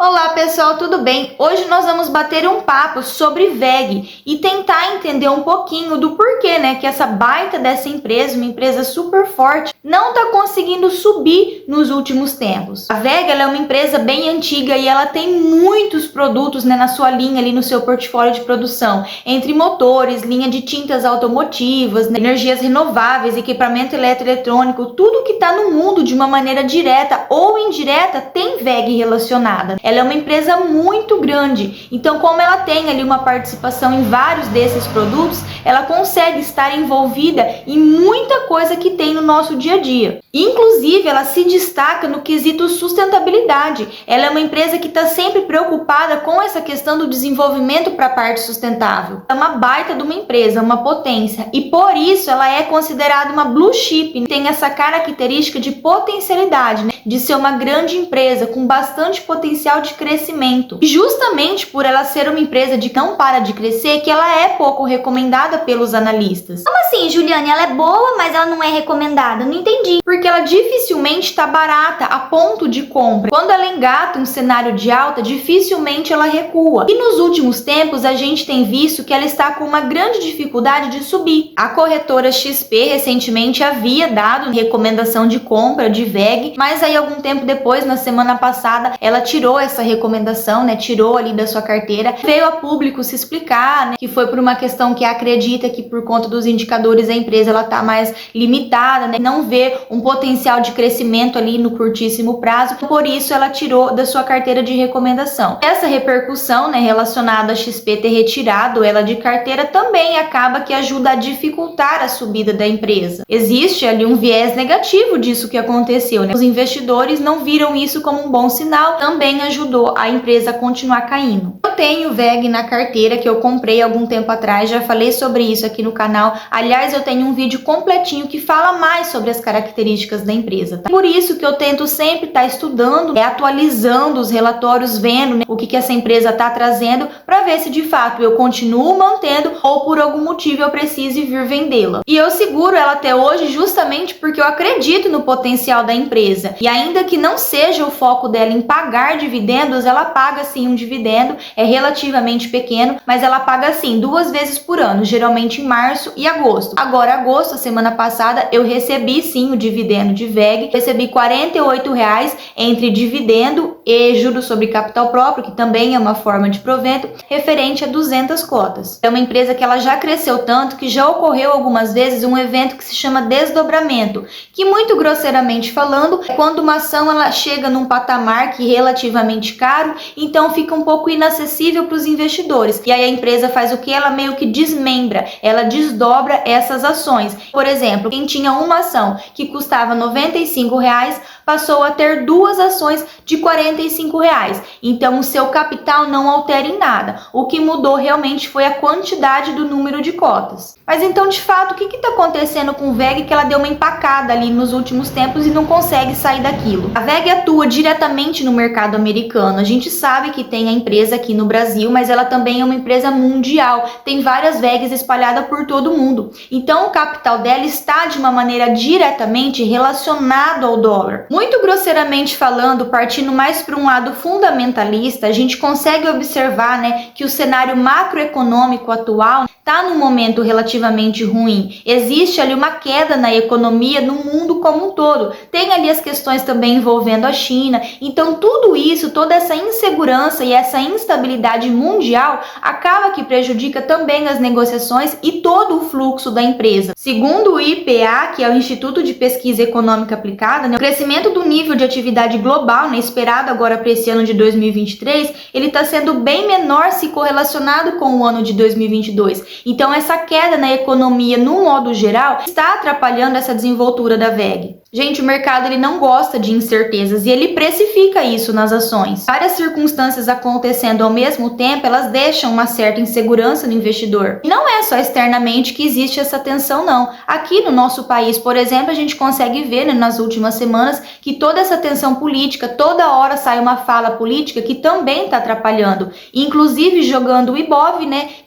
Olá pessoal, tudo bem? Hoje nós vamos bater um papo sobre VEG e tentar entender um pouquinho do porquê, que essa baita dessa empresa, uma empresa super forte, não está conseguindo subir nos últimos tempos. A VEG ela é uma empresa bem antiga e ela tem muitos produtos na sua linha, ali no seu portfólio de produção, entre motores, linha de tintas automotivas, energias renováveis, equipamento eletroeletrônico, tudo que está no mundo de uma maneira direta ou indireta tem VEG relacionada. Ela é uma empresa muito grande, então como ela tem ali uma participação em vários desses produtos, ela consegue estar envolvida em muita coisa que tem no nosso dia a dia. Inclusive, ela se destaca no quesito sustentabilidade. Ela é uma empresa que está sempre preocupada com essa questão do desenvolvimento para a parte sustentável. É uma baita de uma empresa, uma potência, e por isso ela é considerada uma blue chip. Tem essa característica de potencialidade, de ser uma grande empresa com bastante potencial de crescimento. E justamente por ela ser uma empresa que não para de crescer, que ela é pouco recomendada pelos analistas. Como assim, Juliane? Ela é boa, mas ela não é recomendada? Não entendi. Porque ela dificilmente está barata a ponto de compra. Quando ela engata um cenário de alta, dificilmente ela recua. E nos últimos tempos a gente tem visto que ela está com uma grande dificuldade de subir. A corretora XP recentemente havia dado recomendação de compra de VEG, mas aí algum tempo depois, na semana passada, ela tirou essa recomendação, tirou ali da sua carteira, veio a público se explicar, que foi por uma questão que acredita que por conta dos indicadores a empresa ela tá mais limitada, não vê um potencial de crescimento ali no curtíssimo prazo, por isso ela tirou da sua carteira de recomendação. Essa repercussão, relacionada a XP ter retirado ela de carteira também acaba que ajuda a dificultar a subida da empresa. Existe ali um viés negativo disso que aconteceu, Os investidores não viram isso como um bom sinal, também ajudou a empresa a continuar caindo. Eu tenho VEG na carteira que eu comprei algum tempo atrás, já falei sobre isso aqui no canal. Aliás, eu tenho um vídeo completinho que fala mais sobre as características da empresa. Por isso que eu tento sempre estar estudando, atualizando os relatórios, vendo o que essa empresa está trazendo, para ver se de fato eu continuo mantendo ou por algum motivo eu precise vir vendê-la. E eu seguro ela até hoje justamente porque eu acredito no potencial da empresa. E ainda que não seja o foco dela em pagar dividendos, ela paga sim um dividendo, é relativamente pequeno, mas ela paga sim 2 vezes por ano, geralmente em março e agosto. Agora, agosto, semana passada, eu recebi sim o dividendo de VEG, recebi R$48 entre dividendo e juros sobre capital próprio, que também é uma forma de provento, referente a 200 cotas. É uma empresa que ela já cresceu tanto que já ocorreu algumas vezes um evento que se chama desdobramento, que muito grosseiramente falando, é quando uma ação ela chega num patamar que é relativamente caro, então fica um pouco inacessível para os investidores. E aí a empresa faz o que? Ela meio que desmembra, ela desdobra essas ações. Por exemplo, quem tinha uma ação que custava R$95, passou a ter 2 ações de R$45. Então o seu capital não altera em nada. O que mudou realmente foi a quantidade do número de cotas. Mas então, de fato, o que está acontecendo com o VEG que ela deu uma empacada ali nos últimos tempos e não consegue sair daquilo? A VEG atua diretamente no mercado americano. A gente sabe que tem a empresa aqui no Brasil, mas ela também é uma empresa mundial. Tem várias VEGs espalhadas por todo o mundo. Então o capital dela está de uma maneira diretamente relacionado ao dólar. Muito grosseiramente falando, partindo mais para um lado fundamentalista, a gente consegue observar que o cenário macroeconômico atual está num momento relativamente ruim. Existe ali uma queda na economia no mundo como um todo. Tem ali as questões também envolvendo a China. Então tudo isso, toda essa insegurança e essa instabilidade mundial acaba que prejudica também as negociações e todo o fluxo da empresa. Segundo o IPA, que é o Instituto de Pesquisa Econômica Aplicada, o crescimento do nível de atividade global, esperado agora para esse ano de 2023, ele está sendo bem menor se correlacionado com o ano de 2022. Então essa queda na economia, no modo geral, está atrapalhando essa desenvoltura da VEG. Gente, o mercado ele não gosta de incertezas e ele precifica isso nas ações. Várias circunstâncias acontecendo ao mesmo tempo, elas deixam uma certa insegurança no investidor. E não é só externamente que existe essa tensão, não. Aqui no nosso país, por exemplo, a gente consegue ver nas últimas semanas que toda essa tensão política, toda hora sai uma fala política que também está atrapalhando. Inclusive jogando o Ibov,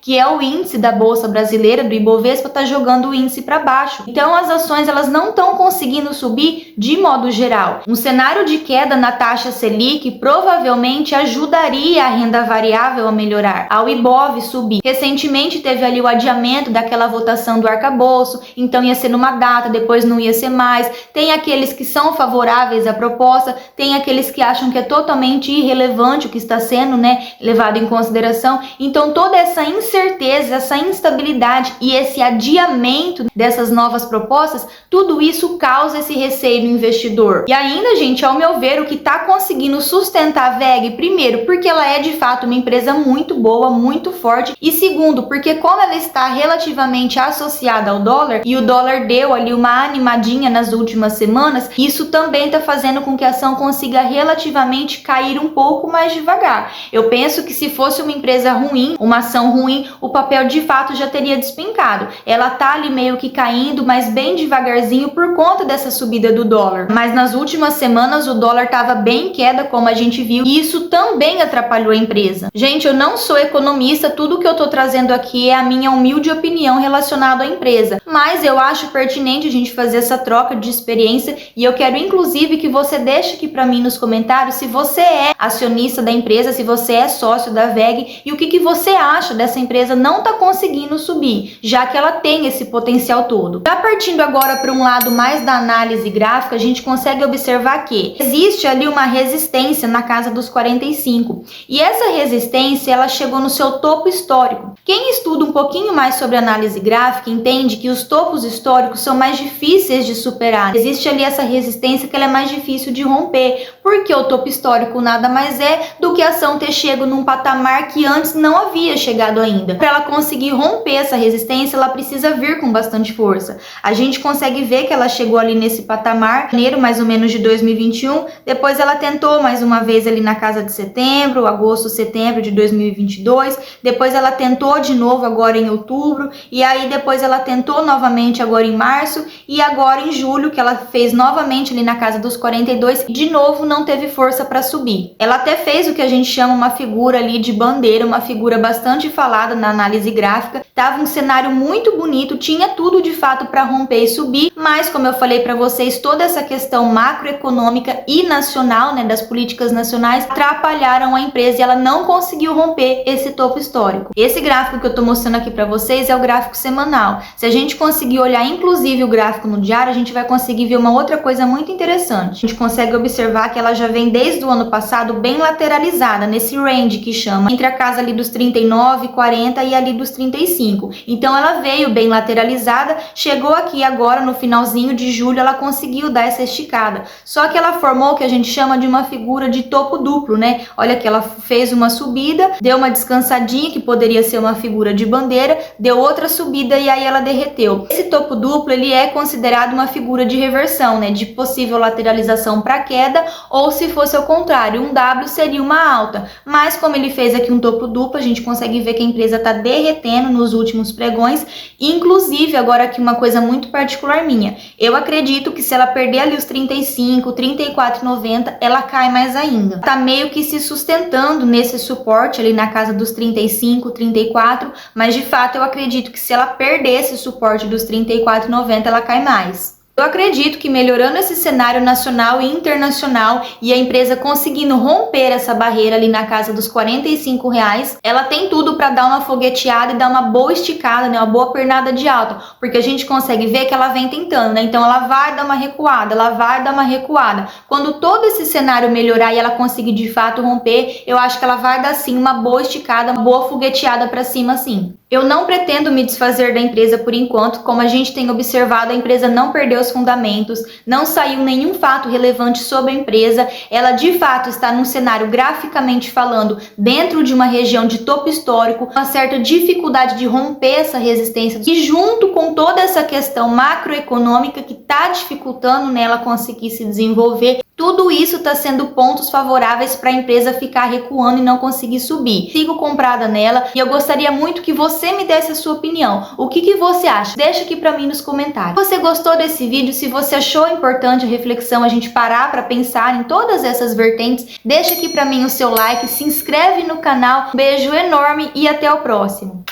que é o índice da Bolsa Brasileira, do Ibovespa, está jogando o índice para baixo. Então as ações elas não estão conseguindo subir subir de modo geral. Um cenário de queda na taxa Selic provavelmente ajudaria a renda variável a melhorar, ao Ibov subir. Recentemente teve ali o adiamento daquela votação do arcabouço, então ia ser numa data, depois não ia ser mais. Tem aqueles que são favoráveis à proposta, tem aqueles que acham que é totalmente irrelevante o que está sendo, levado em consideração. Então toda essa incerteza, essa instabilidade e esse adiamento dessas novas propostas, tudo isso causa esse receio no investidor. E ainda, gente, ao meu ver, o que está conseguindo sustentar a WEG, primeiro, porque ela é de fato uma empresa muito boa, muito forte, e segundo, porque como ela está relativamente associada ao dólar, e o dólar deu ali uma animadinha nas últimas semanas, isso também está fazendo com que a ação consiga relativamente cair um pouco mais devagar. Eu penso que se fosse uma empresa ruim, uma ação ruim, o papel de fato já teria despencado. Ela tá ali meio que caindo, mas bem devagarzinho por conta dessa subida do dólar. Mas nas últimas semanas o dólar estava bem em queda, como a gente viu, e isso também atrapalhou a empresa. Gente, eu não sou economista, tudo que eu tô trazendo aqui é a minha humilde opinião relacionada à empresa, mas eu acho pertinente a gente fazer essa troca de experiência, e eu quero inclusive que você deixe aqui para mim nos comentários se você é acionista da empresa, se você é sócio da WEG, e o que você acha dessa empresa não tá conseguindo subir, já que ela tem esse potencial todo. Já partindo agora para um lado mais da análise gráfica, a gente consegue observar que existe ali uma resistência na casa dos 45, e essa resistência ela chegou no seu topo histórico. Quem estuda um pouquinho mais sobre análise gráfica entende que os topos históricos são mais difíceis de superar. Existe ali essa resistência que ela é mais difícil de romper, porque o topo histórico nada mais é do que a ação ter chegado num patamar que antes não havia chegado ainda. Para ela conseguir romper essa resistência, ela precisa vir com bastante força. A gente consegue ver que ela chegou ali nesse patamar, em janeiro mais ou menos de 2021, depois ela tentou mais uma vez ali na casa de setembro, agosto, setembro de 2022, depois ela tentou de novo agora em outubro, e aí depois ela tentou novamente agora em março, e agora em julho que ela fez novamente ali na casa dos 42, de novo não teve força para subir. Ela até fez o que a gente chama uma figura ali de bandeira, uma figura bastante falada na análise gráfica. Tava um cenário muito bonito, tinha tudo de fato para romper e subir, mas como eu falei para vocês, toda essa questão macroeconômica e nacional, das políticas nacionais, atrapalharam a empresa e ela não conseguiu romper esse topo histórico. Esse gráfico que eu tô mostrando aqui para vocês é o gráfico semanal. Se a gente conseguir olhar inclusive o gráfico no diário, a gente vai conseguir ver uma outra coisa muito interessante. A gente consegue observar que ela já vem desde o ano passado bem lateralizada, nesse range que chama, entre a casa ali dos 39, 40 e ali dos 35. Então ela veio bem lateralizada, chegou aqui agora no finalzinho de julho, ela conseguiu dar essa esticada. Só que ela formou o que a gente chama de uma figura de topo duplo, Olha que ela fez uma subida, deu uma descansadinha, que poderia ser uma figura de bandeira, deu outra subida e aí ela derreteu. Esse topo duplo, ele é considerado uma figura de reversão, de possível lateralização para queda, ou se fosse ao contrário, um W seria uma alta. Mas como ele fez aqui um topo duplo, a gente consegue ver que a empresa está derretendo nos últimos pregões. Inclusive, agora aqui uma coisa muito particular minha, eu acredito que se ela perder ali os 35, 34,90, ela cai mais ainda. Tá meio que se sustentando nesse suporte ali na casa dos 35, 34, mas de fato eu acredito que se ela perder esse suporte dos 34,90, ela cai mais. Eu acredito que melhorando esse cenário nacional e internacional e a empresa conseguindo romper essa barreira ali na casa dos R$45, ela tem tudo para dar uma fogueteada e dar uma boa esticada, uma boa pernada de alta, porque a gente consegue ver que ela vem tentando, Então ela vai dar uma recuada, ela vai dar uma recuada. Quando todo esse cenário melhorar e ela conseguir de fato romper, eu acho que ela vai dar sim uma boa esticada, uma boa fogueteada para cima sim. Eu não pretendo me desfazer da empresa por enquanto, como a gente tem observado, a empresa não perdeu os fundamentos, não saiu nenhum fato relevante sobre a empresa, ela de fato está num cenário graficamente falando dentro de uma região de topo histórico, uma certa dificuldade de romper essa resistência e junto com toda essa questão macroeconômica que está dificultando nela conseguir se desenvolver, tudo isso está sendo pontos favoráveis para a empresa ficar recuando e não conseguir subir. Sigo comprada nela e eu gostaria muito que você me desse a sua opinião. O que você acha? Deixa aqui para mim nos comentários. Se você gostou desse vídeo, se você achou importante a reflexão, a gente parar para pensar em todas essas vertentes, deixa aqui para mim o seu like, se inscreve no canal. Um beijo enorme e até o próximo.